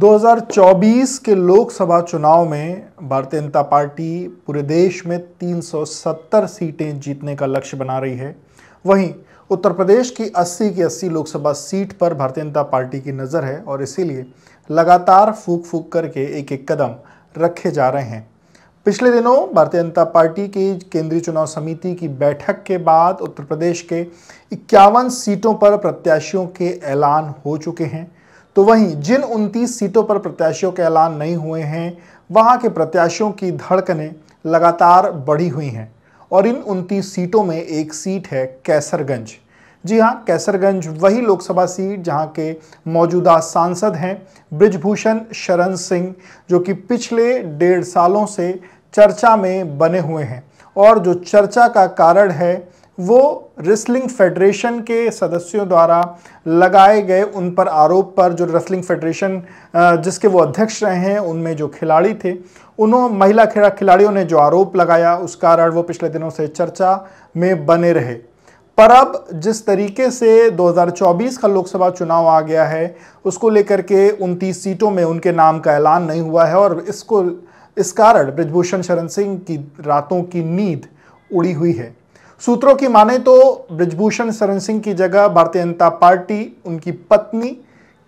2024 के लोकसभा चुनाव में भारतीय जनता पार्टी पूरे देश में 370 सीटें जीतने का लक्ष्य बना रही है। वहीं उत्तर प्रदेश की 80 की 80 लोकसभा सीट पर भारतीय जनता पार्टी की नज़र है और इसीलिए लगातार फूंक फूंक करके एक एक कदम रखे जा रहे हैं। पिछले दिनों भारतीय जनता पार्टी की केंद्रीय चुनाव समिति की बैठक के बाद उत्तर प्रदेश के 51 सीटों पर प्रत्याशियों के ऐलान हो चुके हैं। तो वहीं जिन 29 सीटों पर प्रत्याशियों के ऐलान नहीं हुए हैं, वहां के प्रत्याशियों की धड़कनें लगातार बढ़ी हुई हैं और इन 29 सीटों में एक सीट है कैसरगंज। जी हां, कैसरगंज वही लोकसभा सीट जहां के मौजूदा सांसद हैं बृजभूषण शरण सिंह, जो कि पिछले 1.5 सालों से चर्चा में बने हुए हैं। और जो चर्चा का कारण है वो रेसलिंग फेडरेशन के सदस्यों द्वारा लगाए गए उन पर आरोप पर, जो रेसलिंग फेडरेशन जिसके वो अध्यक्ष रहे हैं, उनमें जो खिलाड़ी थे, महिला खिलाड़ियों ने जो आरोप लगाया, उस कारण वो पिछले दिनों से चर्चा में बने रहे। पर अब जिस तरीके से 2024 का लोकसभा चुनाव आ गया है, उसको लेकर के 29 सीटों में उनके नाम का ऐलान नहीं हुआ है और इस कारण बृजभूषण शरण सिंह की रातों की नींद उड़ी हुई है। सूत्रों की माने तो बृजभूषण शरण सिंह की जगह भारतीय जनता पार्टी उनकी पत्नी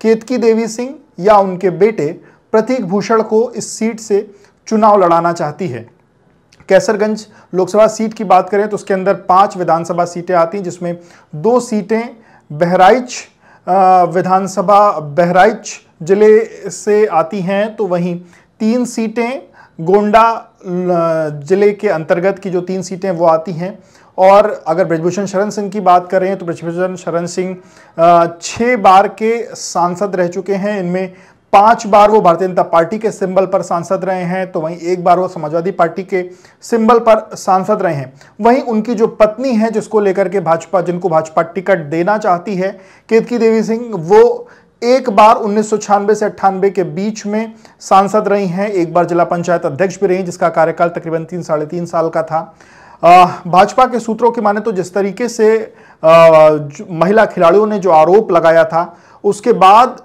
केतकी देवी सिंह या उनके बेटे प्रतीक भूषण को इस सीट से चुनाव लड़ाना चाहती है। कैसरगंज लोकसभा सीट की बात करें तो उसके अंदर 5 विधानसभा सीटें आती हैं, जिसमें 2 सीटें बहराइच जिले से आती हैं, तो वहीं 3 सीटें गोंडा जिले के अंतर्गत की जो 3 सीटें वो आती हैं। और अगर बृजभूषण शरण सिंह की बात करें तो बृजभूषण शरण सिंह 6 बार के सांसद रह चुके हैं। इनमें 5 बार वो भारतीय जनता पार्टी के सिंबल पर सांसद रहे हैं, तो वहीं 1 बार वो समाजवादी पार्टी के सिंबल पर सांसद रहे हैं। वहीं उनकी जो पत्नी है, जिनको भाजपा टिकट देना चाहती है, केतकी देवी सिंह, वो 1 बार 1996 से 98 के बीच में सांसद रही हैं, 1 बार जिला पंचायत अध्यक्ष भी रही, जिसका कार्यकाल तकरीबन 3-3.5 साल का था। भाजपा के सूत्रों की माने तो जिस तरीके से महिला खिलाड़ियों ने जो आरोप लगाया था, उसके बाद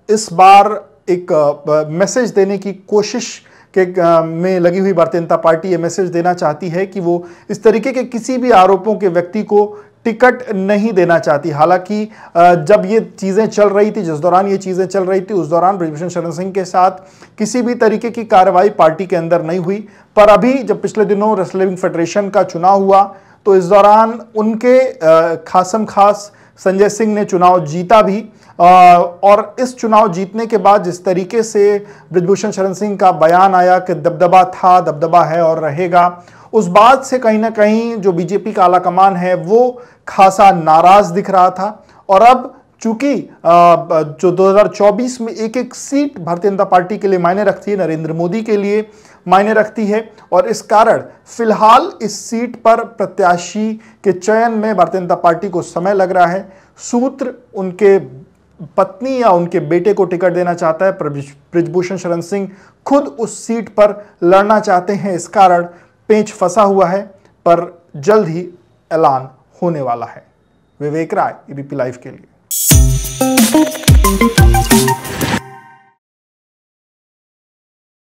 इस बार एक मैसेज देने की कोशिश में लगी हुई भारतीय जनता पार्टी ये मैसेज देना चाहती है कि वो इस तरीके के किसी भी आरोपों के व्यक्ति को टिकट नहीं देना चाहती। हालांकि जब ये चीज़ें चल रही थी, जिस दौरान ये चीज़ें चल रही थी, उस दौरान बृजभूषण शरण सिंह के साथ किसी भी तरीके की कार्रवाई पार्टी के अंदर नहीं हुई। पर अभी जब पिछले दिनों रेसलिंग फेडरेशन का चुनाव हुआ, तो इस दौरान उनके खासम खास संजय सिंह ने चुनाव जीता भी। और इस चुनाव जीतने के बाद जिस तरीके से बृजभूषण शरण सिंह का बयान आया कि दबदबा था, दबदबा है और रहेगा, उस बात से कहीं ना कहीं जो बीजेपी का आला कमान है वो खासा नाराज दिख रहा था। और अब चूंकि जो 2024 में एक एक सीट भारतीय जनता पार्टी के लिए मायने रखती है, नरेंद्र मोदी के लिए मायने रखती है, और इस कारण फिलहाल इस सीट पर प्रत्याशी के चयन में भारतीय जनता पार्टी को समय लग रहा है। सूत्र उनके पत्नी या उनके बेटे को टिकट देना चाहता है, पर बृजभूषण शरण सिंह खुद उस सीट पर लड़ना चाहते हैं। इस कारण पेंच फंसा हुआ है, पर जल्द ही ऐलान होने वाला है। विवेक राय, एबीपी लाइव के लिए।